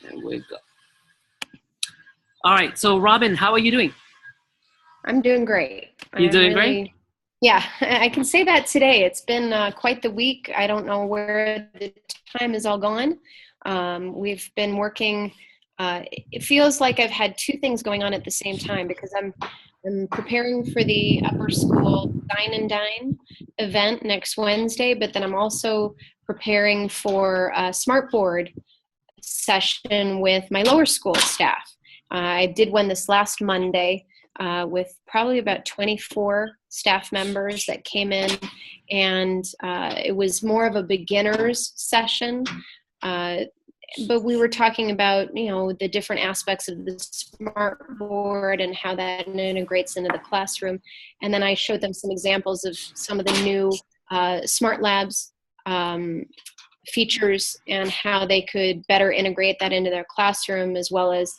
There we go. All right. So, Robin, how are you doing? I'm doing great. You I'm doing great? really, yeah, I can say that today. It's been quite the week. I don't know where the time is all gone. We've been working. It feels like I've had two things going on at the same time because I'm preparing for the upper school Dine and Dine event next Wednesday, but then I'm also preparing for a Smartboard session with my lower school staff. I did one this last Monday with probably about 24 staff members that came in, and it was more of a beginner's session. But we were talking about, the different aspects of the smart board and how that integrates into the classroom. And then I showed them some examples of some of the new smart labs features and how they could better integrate that into their classroom, as well as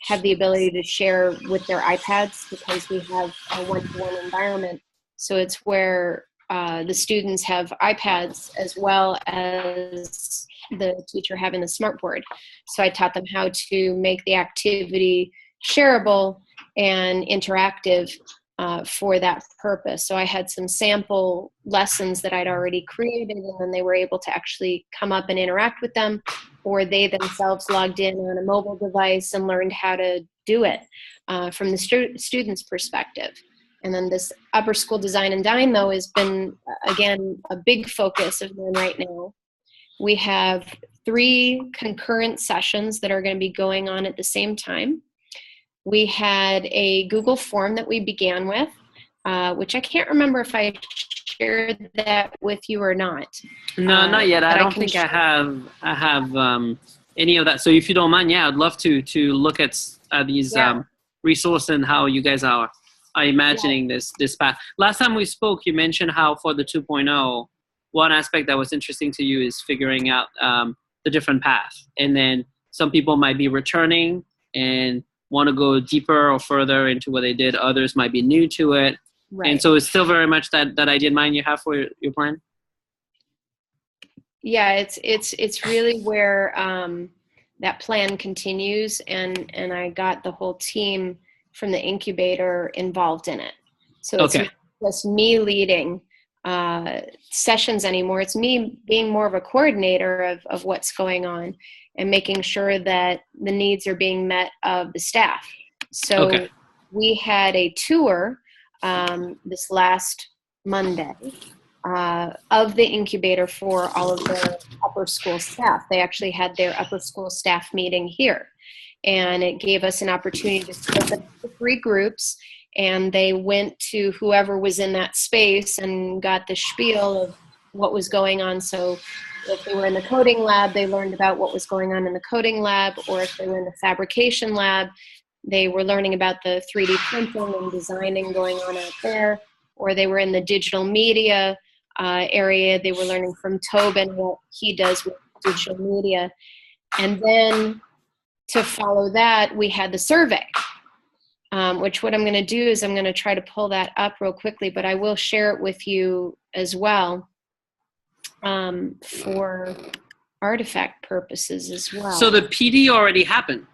have the ability to share with their iPads, because we have a one-to-one environment. So it's where the students have iPads as well as the teacher having the smartboard. So I taught them how to make the activity shareable and interactive for that purpose. So I had some sample lessons that I'd already created, and then they were able to actually come up and interact with them, or they themselves logged in on a mobile device and learned how to do it from the student's perspective. And then this upper school Design and Dine, though, has been, again, a big focus of mine right now. We have 3 concurrent sessions that are going to be going on at the same time. We had a Google form that we began with, which I can't remember if I shared that with you or not. No, not yet. I don't think I have any of that. So if you don't mind, yeah, I'd love to look at these resources and how you guys are imagining this path. Last time we spoke, you mentioned how for the 2.0, one aspect that was interesting to you is figuring out the different paths. And then some people might be returning and want to go deeper or further into what they did. Others might be new to it. Right. And so it's still very much that idea in mind you have for your plan? Yeah, it's really where that plan continues, and I got the whole team from the incubator involved in it. So it's not just me leading sessions anymore. It's me being more of a coordinator of what's going on and making sure that the needs are being met of the staff. So we had a tour this last Monday of the incubator for all of the upper school staff. They actually had their upper school staff meeting here, and it gave us an opportunity to split them into 3 groups, and they went to whoever was in that space and got the spiel of what was going on. So if they were in the coding lab, they learned about what was going on in the coding lab, or if they were in the fabrication lab, they were learning about the 3D printing and designing going on out there, or they were in the digital media area. They were learning from Tobin what he does with digital media. And then to follow that, we had the survey, which what I'm going to do is I'm going to try to pull that up real quickly, but I will share it with you as well for artifact purposes as well. So the PD already happened?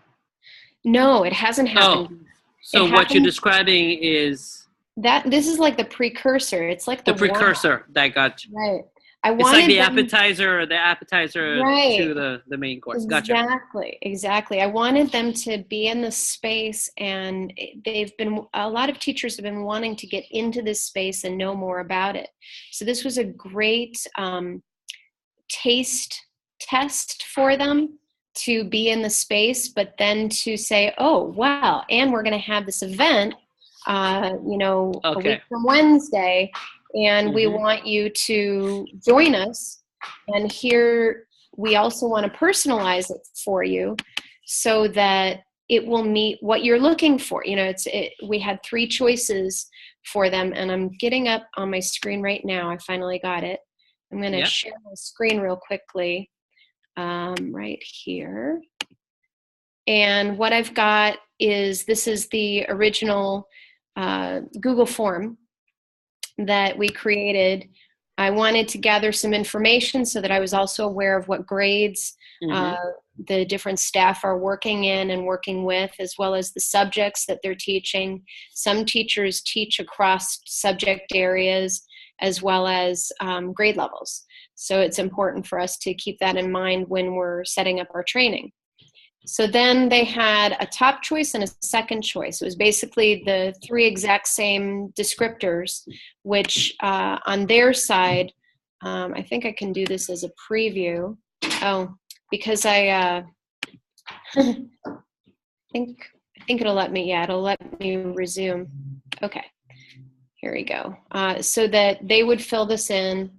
No, it hasn't happened. Oh, so what you're describing is... This is like the precursor. It's like the precursor that got you. Right. It's like the appetizer to the main course. Gotcha. Exactly. I wanted them to be in the space, and a lot of teachers have been wanting to get into this space and know more about it. So this was a great taste test for them to be in the space, but then to say, oh, wow, and we're going to have this event a week from Wednesday, and we want you to join us. And here we also want to personalize it for you so that it will meet what you're looking for. We had 3 choices for them, and I'm getting up on my screen right now. I finally got it. I'm going to share my screen real quickly right here. And what I've got is, this is the original Google form that we created I wanted to gather some information so that I was also aware of what grades the different staff are working in and working with, as well as the subjects that they're teaching. Some teachers teach across subject areas as well as grade levels. So it's important for us to keep that in mind when we're setting up our training. So then they had a top choice and a second choice. It was basically the three exact same descriptors, which on their side, I think I can do this as a preview. Oh, because I think it'll let me, it'll let me resume. Okay, here we go. So that they would fill this in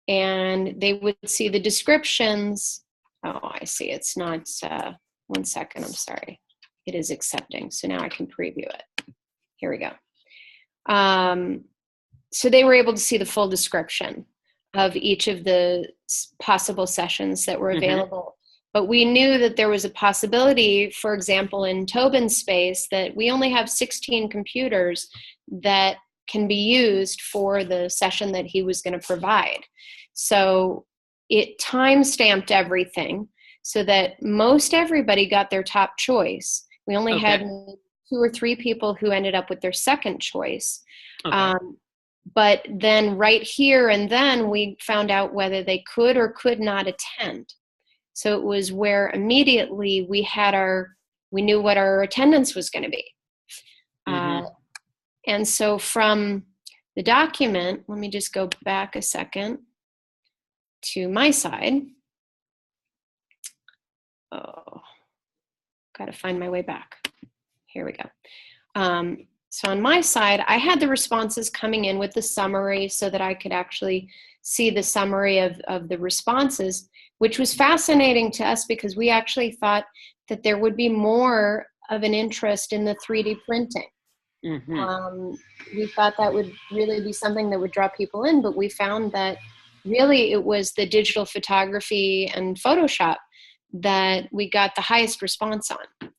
and they would see the descriptions. Oh, I see, it's not, 1 second, I'm sorry. It is accepting, so now I can preview it. Here we go. So they were able to see the full description of each of the possible sessions that were available. But we knew that there was a possibility, for example, in Tobin's space, that we only have 16 computers that can be used for the session that he was going to provide. So it time-stamped everything so that most everybody got their top choice. We only had 2 or 3 people who ended up with their second choice. But then right here and then we found out whether they could or could not attend. So it was where immediately we knew what our attendance was going to be. And so from the document, let me just go back a second to my side. Oh, got to find my way back. Here we go. So on my side, I had the responses coming in with the summary so that I could actually see the summary of the responses, which was fascinating to us because we actually thought that there would be more of an interest in the 3D printing. We thought that would really be something that would draw people in, but we found that really it was the digital photography and Photoshop that we got the highest response on.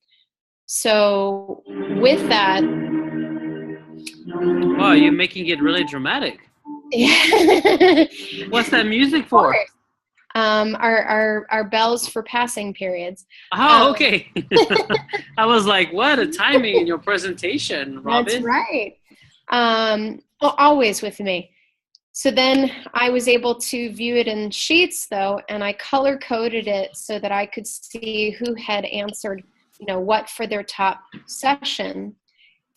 So with that, wow, you're making it really dramatic. What's that music for? Our bells for passing periods. Oh, okay. I was like, what a timing in your presentation, Robin. That's right. Well, always with me. So then I was able to view it in sheets though, and I color coded it so that I could see who had answered, what for their top session.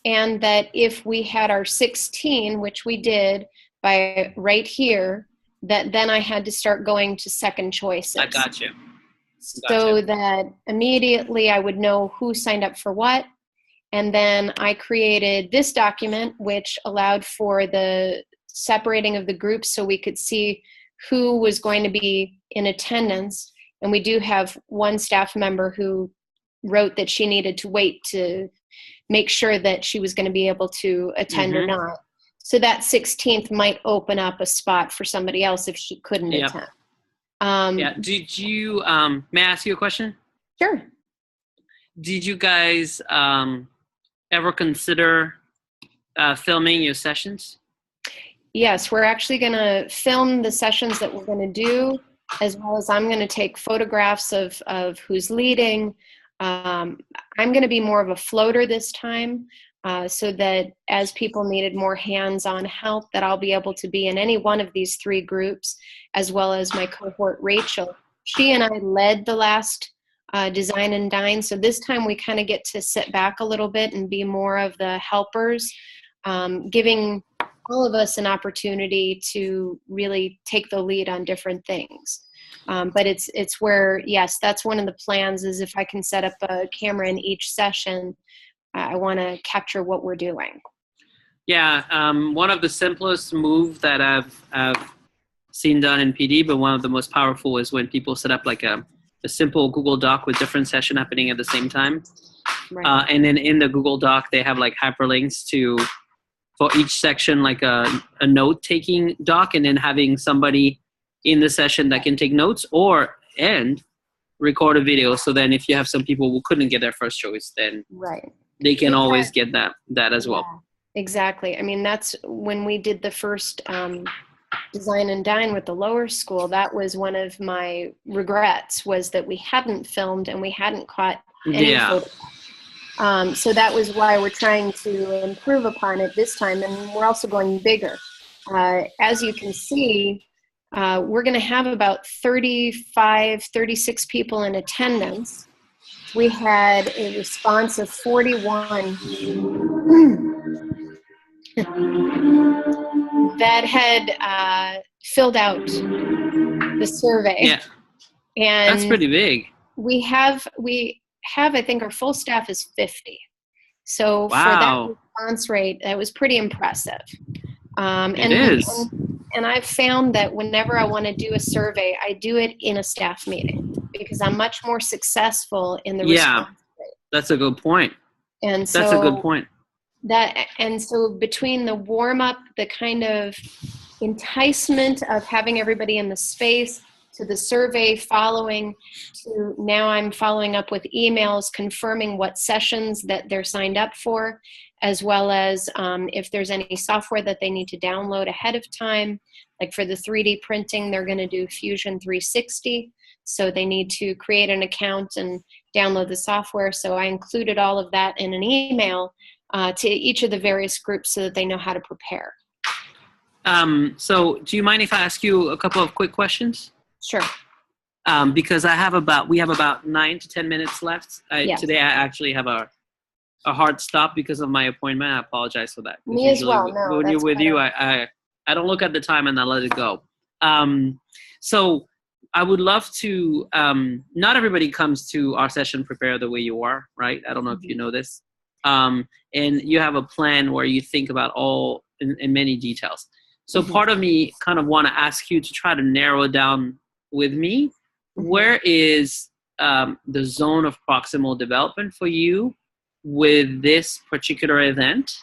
And that if we had our 16, which we did by right here, that then I had to start going to second choices. I got you. So that immediately I would know who signed up for what. And then I created this document, which allowed for the separating of the groups so we could see who was going to be in attendance. And we do have one staff member who wrote that she needed to wait to make sure that she was going to be able to attend or not. So that 16th might open up a spot for somebody else if she couldn't attend. Did you, may I ask you a question? Sure. Did you guys ever consider filming your sessions? Yes, we're actually going to film the sessions that we're going to do, as well as I'm going to take photographs of who's leading. I'm going to be more of a floater this time, so that as people needed more hands-on help, that I'll be able to be in any one of these 3 groups, as well as my cohort, Rachel. She and I led the last Design and Dine, so this time we kind of get to sit back a little bit and be more of the helpers, giving all of us an opportunity to really take the lead on different things. But it's where, yes, that's one of the plans, is if I can set up a camera in each session, I want to capture what we're doing. Yeah, one of the simplest moves that I've seen done in PD, but one of the most powerful is when people set up like a simple Google Doc with different sessions happening at the same time. Right. And then in the Google Doc, they have like hyperlinks for each section, like a note-taking doc, and then having somebody in the session that can take notes and record a video. So then if you have some people who couldn't get their first choice, then they can always get that as well. Exactly. I mean, that's when we did the first Design and Dine with the lower school, that was one of my regrets, was that we hadn't filmed and we hadn't caught any photos. So that was why we're trying to improve upon it this time, and we're also going bigger. As you can see, we're going to have about 35, 36 people in attendance. We had a response of 41 that had filled out the survey. Yeah, and that's pretty big. We have, I think our full staff is 50. So wow. For that response rate, that was pretty impressive. It is. And I've found that whenever I want to do a survey, I do it in a staff meeting because I'm much more successful in the response rate. That's a good point. And so that's a good point. So between the warm up, the kind of enticement of having everybody in the space, to the survey following, to now I'm following up with emails confirming what sessions that they're signed up for, as well as if there's any software that they need to download ahead of time. Like for the 3D printing, they're going to do Fusion 360. So they need to create an account and download the software. So I included all of that in an email to each of the various groups so that they know how to prepare. So do you mind if I ask you a couple of quick questions? Sure. Because we have about 9 to 10 minutes left. Yes. Today I actually have a hard stop because of my appointment. I apologize for that. Me as well. No, when you're with better. you, I don't look at the time and I let it go. So I would love to, not everybody comes to our session prepared the way you are, right? I don't know if you know this. And you have a plan where you think about all in many details. So part of me kind of want to ask you to try to narrow it down with me. Where is the zone of proximal development for you with this particular event?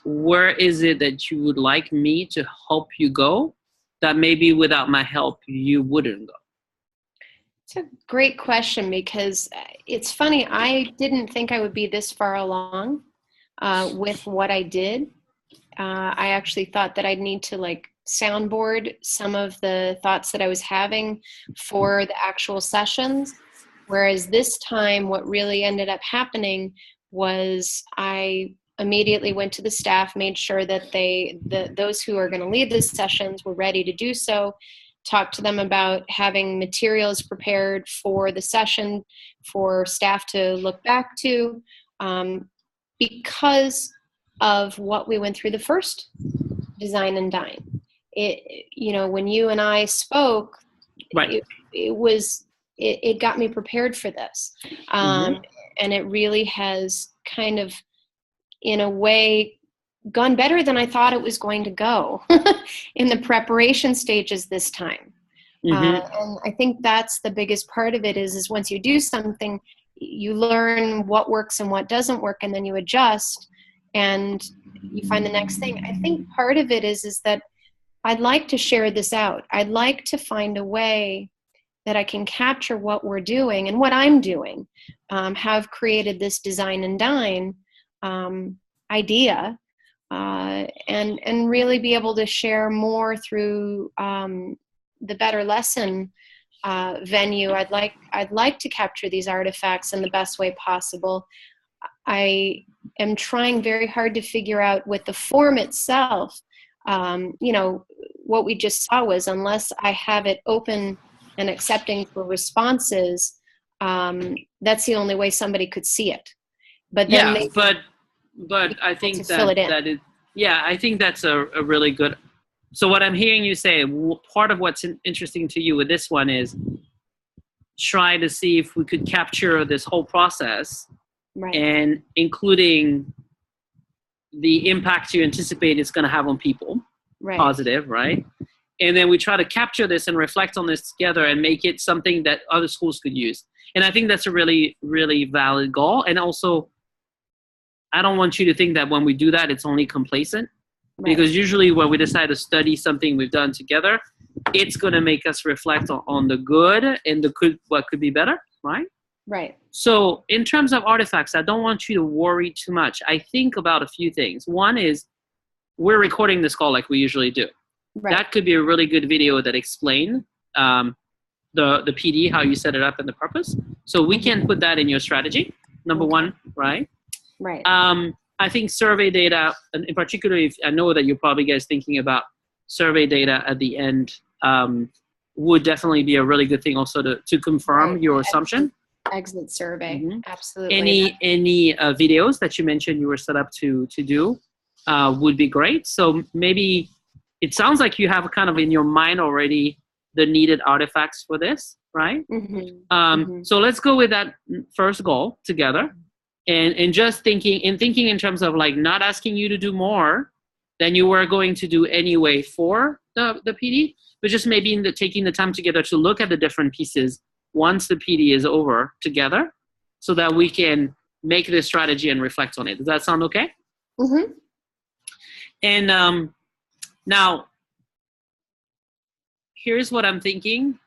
Where is it that you would like me to help you go that maybe without my help you wouldn't go? It's a great question because it's funny. I didn't think I would be this far along with what I did. I actually thought that I'd need to soundboard some of the thoughts that I was having for the actual sessions. Whereas this time, what really ended up happening was I immediately went to the staff, made sure that those who are going to lead the sessions were ready to do so, talked to them about having materials prepared for the session for staff to look back to, because of what we went through the first Design and Dine. When you and I spoke, right. it got me prepared for this. And it really has kind of, in a way, gone better than I thought it was going to go in the preparation stages this time. And I think that's the biggest part of it is once you do something, you learn what works and what doesn't work, and then you adjust and you find the next thing. I think part of it is that I'd like to share this out. I'd like to find a way that I can capture what we're doing and what I'm doing, have created this Design and Dine idea, and really be able to share more through the Better Lesson venue. I'd like to capture these artifacts in the best way possible. I am trying very hard to figure out with the form itself. What we just saw was, unless I have it open and accepting for responses, that's the only way somebody could see it. But then but I think I think that's a really good. So what I'm hearing you say, part of what's interesting to you with this one is try to see if we could capture this whole process, right, and including the impact you anticipate it's going to have on people, right, positive, right? And then we try to capture this and reflect on this together and make it something that other schools could use. And I think that's a really, really valid goal. And also, I don't want you to think that when we do that, it's only complacent. Right. Because usually when we decide to study something we've done together, it's going to make us reflect on the good and what could be better, right? Right. So in terms of artifacts, I don't want you to worry too much. I think about a few things. One is we're recording this call like we usually do. Right. That could be a really good video that explain the PD, how you set it up, and the purpose. So we can put that in your strategy. Number one, right? Right. I think survey data, and in particular, if I know that you're probably guys thinking about survey data at the end, would definitely be a really good thing also to confirm your assumption. Exit survey, absolutely. Any videos that you mentioned you were set up to do would be great. So maybe it sounds like you have kind of in your mind already the needed artifacts for this, right? So let's go with that first goal together, and just thinking in terms of like not asking you to do more than you were going to do anyway for the PD, but just maybe taking the time together to look at the different pieces once the PD is over together, so that we can make this strategy and reflect on it. Does that sound okay? And now, here's what I'm thinking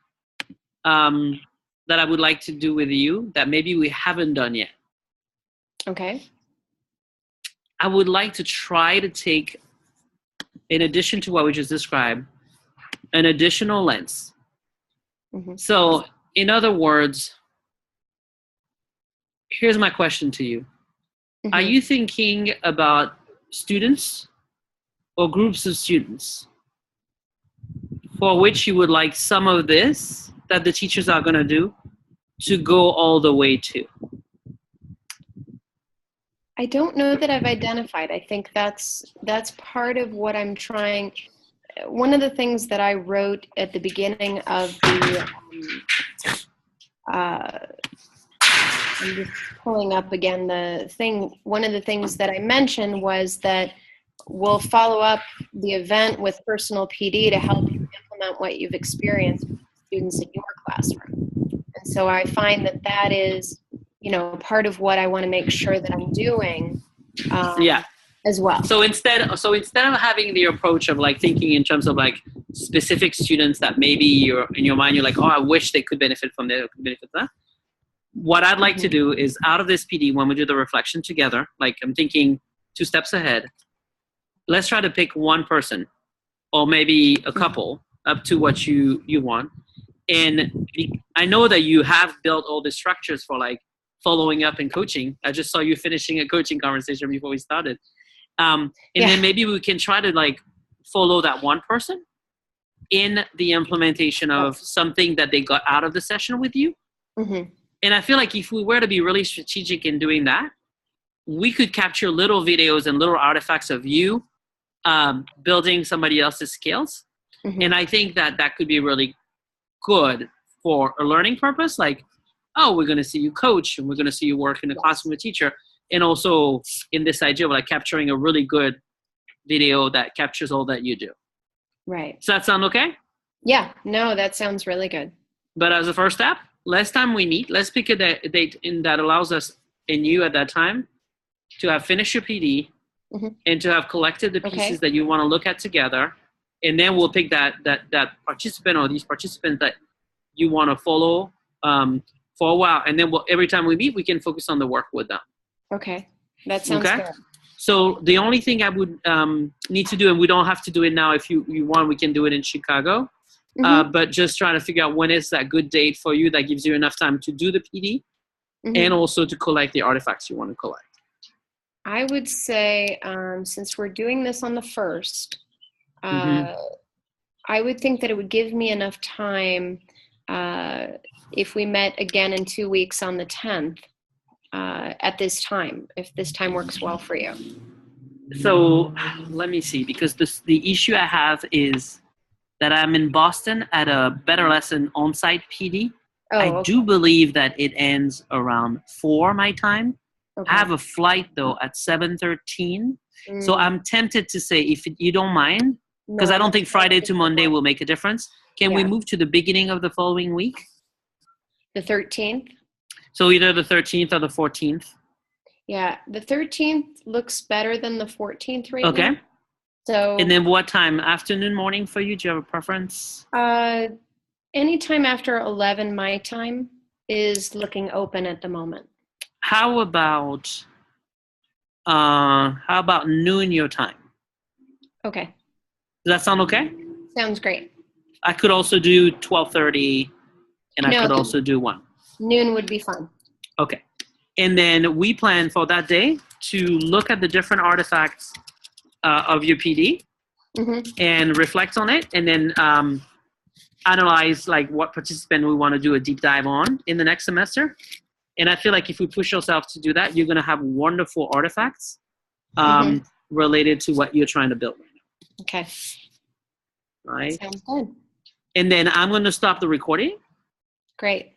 that I would like to do with you that maybe we haven't done yet. Okay. I would like to try to take, in addition to what we just described, an additional lens. So, in other words, here's my question to you. Are you thinking about students or groups of students for which you would like some of this that the teachers are going to do to go all the way to? I don't know that I've identified. I think that's part of what I'm trying. One of the things that I wrote at the beginning of the, I'm just pulling up again the thing. One of the things that I mentioned was that we'll follow up the event with personal PD to help you implement what you've experienced with students in your classroom. And so I find that is, part of what I want to make sure that I'm doing. As well. So instead of having the approach of like thinking in terms of like specific students that maybe you're in your mind, you're like, oh, I wish they could benefit from that, or could benefit from that. What I'd like to do is out of this PD, when we do the reflection together, like I'm thinking 2 steps ahead, let's try to pick one person or maybe a couple up to what you want. And I know that you have built all the structures for like following up and coaching. I just saw you finishing a coaching conversation before we started. Then maybe we can try to like follow that one person in the implementation of something that they got out of the session with you. And I feel like if we were to be really strategic in doing that, we could capture little videos and little artifacts of you building somebody else's skills. And I think that could be really good for a learning purpose. Like, oh, we're going to see you coach and we're going to see you work in a classroom with a teacher. And also in this idea of like capturing a really good video that captures all that you do. Right. Does that sound okay? Yeah, no, that sounds really good. But as a first step, last time we meet, let's pick a date that allows us and you at that time to have finished your PD and to have collected the pieces that you want to look at together. And then we'll pick that participant or these participants that you want to follow for a while. And then every time we meet, we can focus on the work with them. Okay, that sounds good. So the only thing I would need to do, and we don't have to do it now, if you want, we can do it in Chicago. But just trying to figure out when is that good date for you that gives you enough time to do the PD and also to collect the artifacts you want to collect. I would say, since we're doing this on the 1st, I would think that it would give me enough time if we met again in 2 weeks on the 10th. At this time, if this time works well for you. So let me see, because the issue I have is that I'm in Boston at a Better Lesson on-site PD. I do believe that it ends around 4 my time. I have a flight though at 7:13. So I'm tempted to say, if you don't mind, because I don't think Friday to Monday will make a difference. Can we move to the beginning of the following week? The 13th? So either the 13th or the 14th. Yeah, the 13th looks better than the 14th right now. Okay. So. And then what time? Afternoon, morning for you? Do you have a preference? Anytime after 11 my time is looking open at the moment. How about noon your time? Okay. Does that sound okay? Sounds great. I could also do 12:30, and I could also do 1. Noon would be fun. Okay. And then we plan for that day to look at the different artifacts of your PD and reflect on it, and then analyze like what participant we want to do a deep dive on in the next semester. And I feel like if we push yourself to do that, you're going to have wonderful artifacts related to what you're trying to build right now. Okay. Right? Sounds good. And then I'm going to stop the recording. Great.